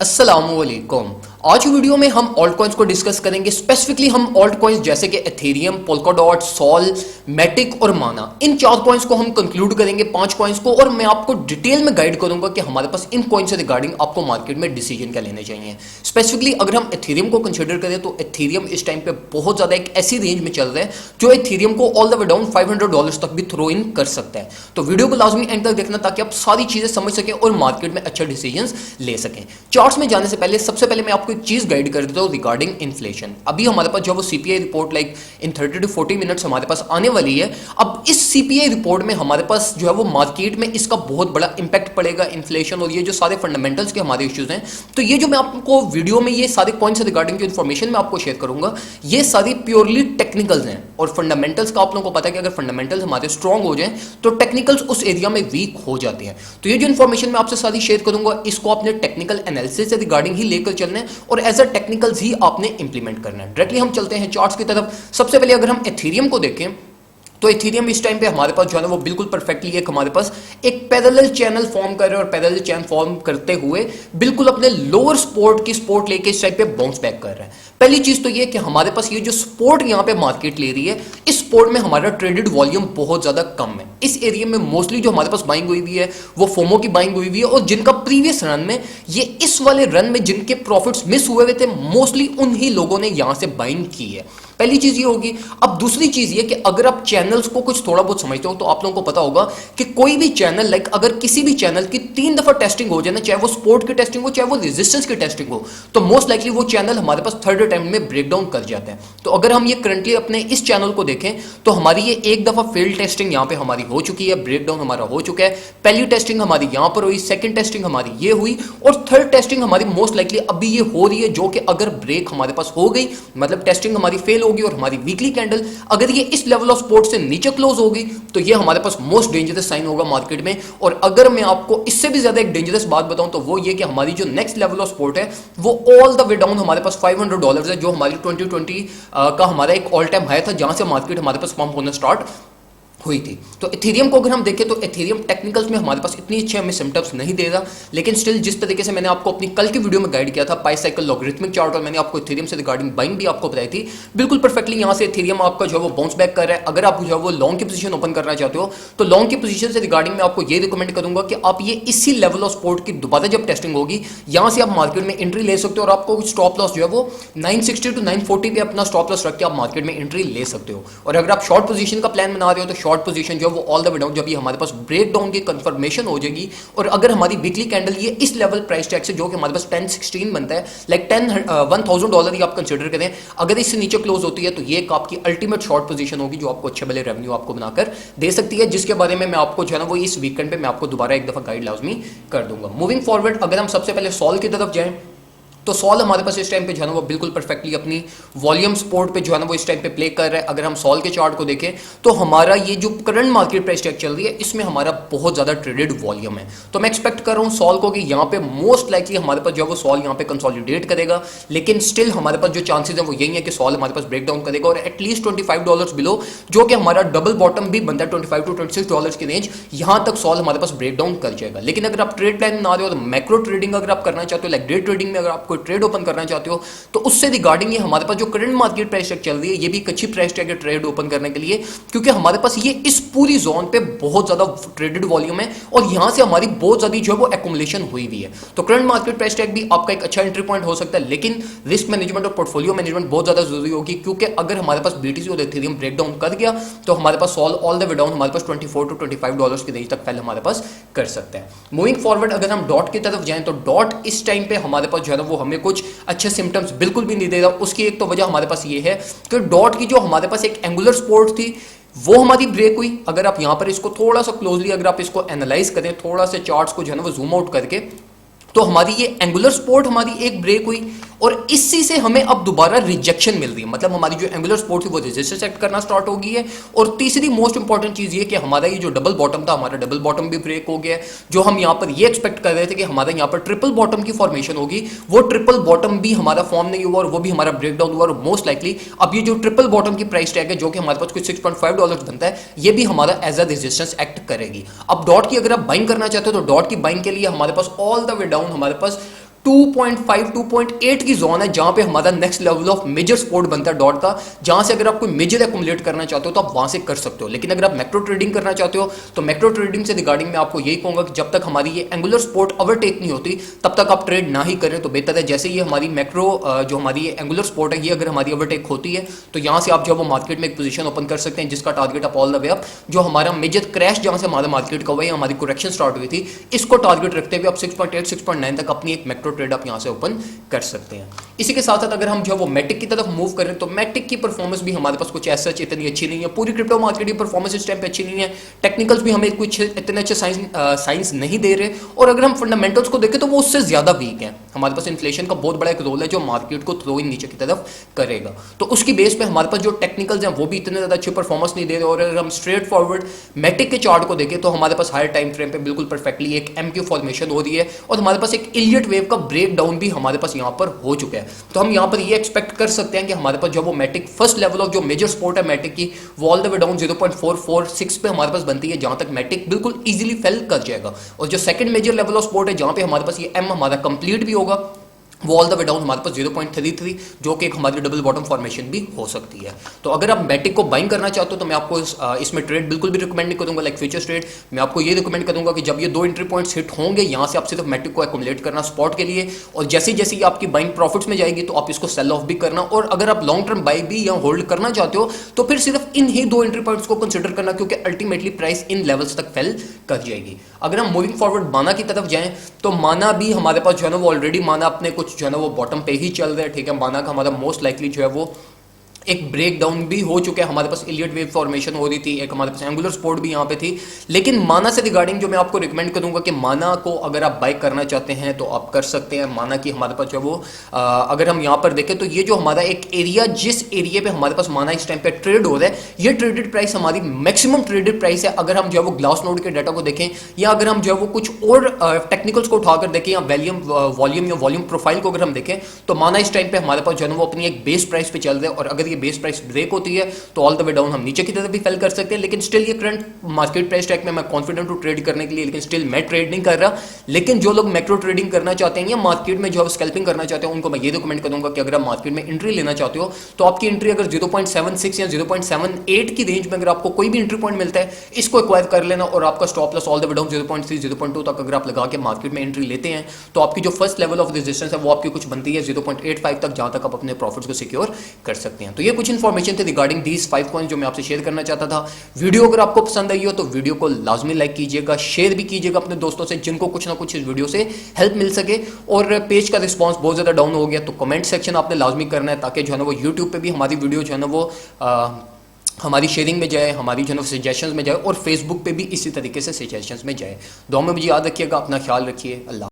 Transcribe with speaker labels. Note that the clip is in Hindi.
Speaker 1: अस्सलामुअलैकुम। आज की वीडियो में हम ऑल्ट कॉइन्स को डिस्कस करेंगे। स्पेसिफिकली हम ऑल्ट कॉइन्स जैसे कि एथेरियम, पोल्काडॉट, सॉल, मैटिक और माना, इन 4 कॉइन्स को हम कंक्लूड करेंगे, 5 कॉइन्स को, और मैं आपको डिटेल में गाइड करूंगा कि हमारे पास इन कॉइन्स से रिगार्डिंग आपको मार्केट में डिसीजन क्या लेने चाहिए। स्पेसिफिकली अगर हम एथेरियम को कंसिडर करें तो एथेरियम इस टाइम पे बहुत ज्यादा एक ऐसी रेंज में चल रहा है जो एथेरियम को ऑल द वे डाउन $500 तक भी थ्रो इन कर सकता है। तो वीडियो को लाजमी एंड तक देखना ताकि आप सारी चीजें समझ सकें और मार्केट में अच्छा डिसीजन ले सकें। चार्ट्स में जाने से पहले सबसे पहले मैं आपको एक चीज गाइड कर देता हूं रिगार्डिंग इन्फ्लेशन। अभी हमारे पास जो वो CPI report like in 30 to 40 minutes हमारे पास आने वाली है। अब इस सीपीआई रिपोर्ट में हमारे पास जो है वो मार्केट में इसका बहुत बड़ा इंपैक्ट पड़ेगा, इन्फ्लेशन और ये जो सारे फंडामेंटल्स के हमारे इश्यूज हैं। तो ये जो मैं आपको वीडियो में ये सारे पॉइंट्स रिगार्डिंग जो इन्फॉर्मेशन मैं आपको शेयर करूंगा, ये सारी प्योरली टेक्निकल्स हैं। और फंडामेंटल्स का आप लोगों को पता है कि अगर फंडामेंटल्स हमारे स्ट्रॉन्ग हो जाए तो टेक्निकल्स उस एरिया में वीक हो जाते हैं। तो ये जो इन्फॉर्मेशन मैं आपसे सारी शेयर करूंगा, इसको आपने टेक्निकल एनालिसिस से रिगार्डिंग ही लेकर चलना है और एज अ टेक्निकल्स ही आपने इंप्लीमेंट करना है। डायरेक्टली हम चलते हैं चार्ट्स की तरफ। सबसे पहले अगर हम एथेरियम को देखें तो एथेरियम इस टाइम पे हमारे पास जो है ना वो बिल्कुल परफेक्टली एक हमारे पास एक पैरेलल चैनल फॉर्म कर रहे हैं और पैरेलल चैनल फॉर्म करते हुए बिल्कुल अपने लोअर सपोर्ट की सपोर्ट लेके इस टाइप पे बाउंस बैक कर रहा है। पहली चीज तो ये कि हमारे पास ये जो सपोर्ट यहां पे मार्केट ले रही है, इस सपोर्ट में हमारा ट्रेडेड वॉल्यूम बहुत ज्यादा कम है। इस एरिया में मोस्टली जो हमारे पास बाइंग हुई हुई है वो फोमो की बाइंग हुई हुई है, और जिनका प्रीवियस रन में ये इस वाले रन में जिनके प्रॉफिट्स मिस हुए हुए थे, मोस्टली उन्हीं लोगों ने यहां से बाइंग की है। पहली चीज ये होगी। अब दूसरी चीज ये कि अगर आप चैनल्स को कुछ थोड़ा बहुत समझते हो तो आप लोगों को पता होगा कि कोई भी चैनल लाइक अगर किसी भी चैनल की 3 दफा टेस्टिंग हो जाए ना, चाहे वो सपोर्ट की टेस्टिंग हो चाहे वो रेजिस्टेंस की टेस्टिंग हो, तो मोस्ट लाइकली वो चैनल हमारे पास थर्ड अटेम्प्ट में ब्रेकडाउन कर जाता है। तो अगर हम ये करंटली अपने इस चैनल को देखें तो हमारी ये एक दफा फेल्ड टेस्टिंग यहां पे हमारी हो चुकी है, ब्रेकडाउन हमारा हो चुका है। पहली टेस्टिंग हमारी यहां पर हुई, सेकंड टेस्टिंग हमारी ये हुई, और थर्ड टेस्टिंग हमारी मोस्ट लाइकली अभी ये हो रही है, जो कि अगर ब्रेक हमारे पास हो गई, मतलब टेस्टिंग हमारी फेल होगी और हमारी वीकली कैंडल अगर ये इस लेवल ऑफ सपोर्ट से नीचे क्लोज होगी तो ये हमारे पास मोस्ट डेंजरस साइन होगा मार्केट में। और अगर मैं आपको इससे भी ज्यादा एक डेंजरस बात बताऊं तो वो ये कि हमारी जो नेक्स्ट लेवल ऑफ सपोर्ट है वो ऑल द वे डाउन हमारे पास $500 है, जो हमारी 2020 का हमारा एक ऑल टाइम हाई था, जहां से मार्केट हमारे पास पंप होना स्टार्ट हुई थी। तो एथेरियम को अगर हम देखें तो एथेरियम टेक्निकल्स में हमारे पास इतनी अच्छे हमें सिम्टम्स नहीं दे रहा, लेकिन स्टिल जिस तरीके से मैंने आपको अपनी कल की वीडियो में गाइड किया था पाई साइकिल लॉगरिथमिक चार्ट, और मैंने आपको एथेरियम से रिगार्डिंग बाइंग भी आपको बताई थी, बिल्कुल परफेक्टली यहां से एथेरियम आपका जो है वो बाउंस बैक कर रहा है। अगर आप जो है वो लॉन्ग की पोजीशन ओपन करना चाहते हो तो लॉन्ग की पोजीशन से रिगार्डिंग मैं आपको ये रिकमेंड करूंगा कि आप ये इसी लेवल ऑफ सपोर्ट की दोबारा जब टेस्टिंग होगी यहां से आप मार्केट में एंट्री ले सकते हो, और आपको स्टॉप लॉस जो है वो 960 to 940 पे अपना स्टॉप लॉस रख के आप मार्केट में एंट्री ले सकते हो। और अगर आप शॉर्ट पोजीशन का प्लान बना रहे हो तो शॉर्ट पोजीशन जो है वो ऑल द वे डाउन जब ये हमारे पास ब्रेक डाउन की कंफर्मेशन हो जाएगी, और अगर हमारी वीकली कैंडल ये इस लेवल प्राइस टैग से जो कि हमारे पास 1016 बनता है, लाइक $1000 ही आप कंसीडर करें, अगर इससे नीचे क्लोज होती है तो ये एक आपकी अल्टीमेट शॉर्ट पोजीशन होगी जो आपको अच्छे भले रेवेन्यू आपको बनाकर दे सकती है, जिसके बारे में मैं आपको जो है ना वो इस वीकेंड पे मैं आपको दोबारा एक दफा गाइड लाजमी कर दूंगा। मूविंग फॉरवर्ड अगर हम सबसे पहले सॉल की तरफ जाएं तो सॉल हमारे पास इस टाइम पे जो है ना वो बिल्कुल परफेक्टली अपनी वॉल्यूम सपोर्ट पे जो है ना वो इस टाइम पे प्ले कर रहा है। अगर हम सॉल के चार्ट को देखें तो हमारा ये जो करंट मार्केट प्राइस टैग चल रही है इसमें हमारा बहुत ज्यादा ट्रेडेड वॉल्यूम है। तो मैं एक्सपेक्ट कर रहा हूँ सॉल को कि यहाँ पे मोस्ट लाइकली हमारे पास जो है वो सॉल यहाँ पे कंसोलिडेट करेगा, लेकिन स्टिल हमारे पास जो चांसेस है वो यही है कि सॉल हमारे पास ब्रेक डाउन करेगा और एटलीस्ट $25 बिलो, जो कि हमारा डबल बॉटम भी बनता है $25 to $26 की रेंज, यहां तक सॉल हमारे पास ब्रेक डाउन कर जाएगा। लेकिन अगर आप ट्रेड प्लान बना रहे हो तो मैक्रो ट्रेडिंग अगर आप करना चाहते हो, लाइक डे ट्रेडिंग में अगर आप कोई ट्रेड ओपन करना चाहते हो तो उससे रिगार्डिंग ये हमारे पास जो करंट मार्केट प्राइस टैग चल रही है ये भी एक अच्छी प्राइस टैग है ट्रेड ओपन करने के लिए, क्योंकि हमारे पास ये इस पूरी जोन पे बहुत ज्यादा ट्रेडेड वॉल्यूम है और यहां से हमारी बहुत ज्यादा जो है वो एक्युमुलेशन हुई हुई है। तो करंट मार्केट प्राइस टैग भी आपका एक अच्छा एंट्री पॉइंट हो सकता है, लेकिन रिस्क मैनेजमेंट और पोर्टफोलियो मैनेजमेंट बहुत ज्यादा जरूरी होगी, क्योंकि अगर हमारे पास बीटीसी और एथेरियम ब्रेक डाउन कर गया तो हमारे पास ऑल द वे डाउन हमारे पास $24 to $25 की रेंज तक पहले हमारे पास कर सकता है। मूविंग फॉरवर्ड अगर हम डॉट की तरफ जाएं तो डॉट इस टाइम पे हमारे पास जो है ना वो हमें कुछ अच्छे सिम्टम्स बिल्कुल भी नहीं दे रहा। उसकी एक तो वजह हमारे पास ये है कि डॉट की जो हमारे पास एक एंगुलर सपोर्ट थी वो हमारी ब्रेक हुई। अगर आप यहां पर इसको थोड़ा सा क्लोजली अगर आप इसको एनालाइज करें, थोड़ा से चार्ट्स को जो है ना वो जूम आउट करके, तो हमारी ये एंगुलर सपोर्ट हमारी एक ब्रेक हुई और इसी से हमें अब दोबारा रिजेक्शन मिल रही है, मतलब हमारी जो एंगुलर सपोर्ट थी वो रेजिस्टेंस एक्ट करना स्टार्ट हो गई है। और तीसरी मोस्ट इंपॉर्टेंट चीज ये कि हमारा ये जो डबल बॉटम था, हमारा डबल बॉटम भी ब्रेक हो गया है। जो हम यहाँ पर ये एक्सपेक्ट कर रहे थे कि हमारा यहाँ पर ट्रिपल बॉटम की फॉर्मेशन होगी, वो ट्रिपल बॉटम भी हमारा फॉर्म नहीं हुआ और वो भी हमारा ब्रेक डाउन हुआ। और मोस्ट लाइकली अब ये जो ट्रिपल बॉटम की प्राइस टैग है जो कि हमारे पास कुछ $6.5 बनता है, ये भी हमारा एज अ रेजिस्टेंस एक्ट करेगी। अब डॉट की अगर आप बाइंग करना चाहते हो तो डॉट की बाइंग के लिए हमारे पास ऑल द वे डाउन हमारे पास 2.5 2.8 की जोन है जहां पे हमारा next level of major support बनता है डॉट का, जहां से अगर आप कोई मेजर एक्युमुलेट करना चाहते हो तो आप वहां से कर सकते हो। लेकिन अगर आप मैक्रो ट्रेडिंग करना चाहते हो तो मैक्रो ट्रेडिंग से रिगार्डिंग मैं आपको यही कहूंगा कि जब तक हमारी ये एंगुलर सपोर्ट ओवरटेक नहीं होती तब तक आप ट्रेड ना ही करें तो बेहतर है। जैसे ये हमारी मैक्रो जो हमारी एंगुलर सपोर्ट है ये अगर हमारी ओवरटेक होती है तो यहां से आप जो वो मार्केट में एक पोजीशन ओपन कर सकते हैं जिसका टारगेट आप ऑल द वे अप जो हमारा मेजर क्रैश जहां से हमारा मार्केट का हुआ है हमारी करेक्शन स्टार्ट हुई थी इसको टारगेट रखते हुए आप 6.8 6.9 तक अपनी एक मैक्रो ट्रेड आप यहां से ओपन कर सकते हैं। इसी के साथ साथ अगर हम जो वो मैटिक की तरफ मूव करें तो मैटिक की परफॉर्मेंस भी हमारे पास कुछ ऐसा इतनी अच्छी नहीं है। पूरी क्रिप्टो मार्केट की परफॉर्मेंस इस टाइम पे अच्छी नहीं है, टेक्निकल्स भी हमें कुछ इतने अच्छे साइंस नहीं दे रहे और अगर हम फंडामेंटल्स को देखें तो वो उससे ज्यादा वीक है। हमारे पास इन्फ्लेशन का बहुत बड़ा एक रोल है जो मार्केट को थ्रो इन नीचे की तरफ करेगा, तो उसकी बेस पे हमारे पास जो टेक्निकल्स हैं वो भी इतने ज्यादा अच्छे परफॉर्मेंस नहीं दे रहे। और अगर हम स्ट्रेट फॉरवर्ड मैटिक के चार्ट को देखें तो हमारे पास हायर टाइम फ्रेम पे बिल्कुल परफेक्टली एक एम क्यू फॉर्मेशन हो रही है और हमारे पास एक इलियट वेव का ब्रेक डाउन भी हमारे पास यहाँ पर हो चुका है। तो हम यहाँ पर ये एक्सपेक्ट कर सकते हैं कि हमारे पास जो वो मैटिक फर्स्ट लेवल ऑफ जो मेजर सपोर्ट है मैटिक की वो ऑल द वे डाउन 0.446 पे हमारे पास बनती है जहां तक मैटिक बिल्कुल इजीली फेल कर जाएगा। और जो second major level of support है जहां पे हमारे पास ये एम हमारा कंप्लीट भी होगा वो ऑल द वे डाउन हमारे पास 0.33 जो कि एक हमारी डबल बॉटम फॉर्मेशन भी हो सकती है। तो अगर आप मैटिक को बाइंग करना चाहते हो तो मैं आपको इसमें ट्रेड बिल्कुल भी रिकमेंड नहीं करूंगा लाइक फ्यूचर्स ट्रेड। मैं आपको ये रिकमेंड करूंगा कि जब ये दो एंट्री पॉइंट्स हिट होंगे यहां से आप सिर्फ मैटिक को एक्युमुलेट करना स्पॉट के लिए और जैसे जैसे आपकी बाइंग प्रॉफिट्स में जाएगी तो आप इसको सेल ऑफ भी करना। और अगर आप लॉन्ग टर्म बाई भी या होल्ड करना चाहते हो तो फिर सिर्फ इन ही दो एंट्री पॉइंट्स को कंसिडर करना क्योंकि अल्टीमेटली प्राइस इन लेवल्स तक फेल कर जाएगी। अगर हम मूविंग फॉरवर्ड माना की तरफ जाएं तो माना भी हमारे पास जो है ना वो ऑलरेडी माना अपने कुछ जो है ना वो बॉटम पे ही चल रहा है, ठीक है। माना का हमारा मोस्ट लाइकली जो है वो एक ब्रेक डाउन भी हो चुका है, हमारे पास इलियट वेव फॉर्मेशन हो रही थी, एक हमारे पास एंगुलर सपोर्ट भी यहाँ पे थी। लेकिन माना से रिगार्डिंग जो मैं आपको रिकमेंड करूंगा कि माना को अगर आप बाय करना चाहते हैं तो आप कर सकते हैं। माना की हमारे पास जो वो अगर हम यहाँ पर देखें तो ये जो हमारा एक एरिया जिस एरिया पे हमारे पास माना इस टाइम पे ट्रेड हो रहा है ये ट्रेडेड प्राइस हमारी मैक्सिमम ट्रेडेड प्राइस है। अगर हम जो है वो ग्लास नोड के डाटा को देखें या अगर हम जो है वो कुछ और टेक्निकल्स को उठाकर देखें या वॉल्यूम या वॉल्यूम प्रोफाइल को अगर हम देखें तो माना इस टाइम पे हमारे पास जो है वो अपनी एक बेस प्राइस पे चल रहा है और अगर ये बेस प्राइस ब्रेक होती है तो ऑल द वे डाउन हम नीचे की तरफ भी फेल कर सकते हैं। लेकिन स्टिल ये करंट मार्केट प्राइस ट्रैक में मैं कॉन्फिडेंट हूं ट्रेड करने के लिए, लेकिन स्टिल मैं ट्रेड नहीं कर रहा। लेकिन जो लोग मैक्रो ट्रेडिंग करना चाहते हैं या मार्केट में जो है स्कैल्पिंग करना चाहते हैं उनको मैं ये रिकमेंड करूंगा कि अगर आप मार्केट में एंट्री लेना चाहते हो तो आपकी एंट्री अगर 0.76 या 0.78 की रेंज में अगर आपको कोई भी एंट्री पॉइंट मिलता है इसको एक्वायर कर लेना और आपका stop loss all the way down 0.3 0.2 तक अगर आप लगा के मार्केट में एंट्री लेते हैं तो आपकी जो फर्स्ट लेवल ऑफ रेजिस्टेंस है वो आपकी कुछ बनती है 0.85 तक जहां तक आप अपने प्रॉफिट्स को सिक्योर कर सकते हैं। तो ये कुछ इन्फॉर्मेशन थे रिगार्डिंग दीज 5 कॉइन जो मैं आपसे शेयर करना चाहता था। वीडियो अगर आपको पसंद आई हो तो वीडियो को लाजमी लाइक कीजिएगा, शेयर भी कीजिएगा अपने दोस्तों से जिनको कुछ ना कुछ इस वीडियो से हेल्प मिल सके। और पेज का रिस्पांस बहुत ज़्यादा डाउन हो गया तो कमेंट सेक्शन आपने लाजमी करना है ताकि जो है ना वो यूट्यूब पे भी हमारी वीडियो जो है ना वो हमारी शेयरिंग में जाए, हमारी जो है ना सजेशंस में जाए और फेसबुक पे भी इसी तरीके से सजेशंस में जाए। दुआ में मुझे याद रखिएगा, अपना ख्याल रखिए। अल्लाह।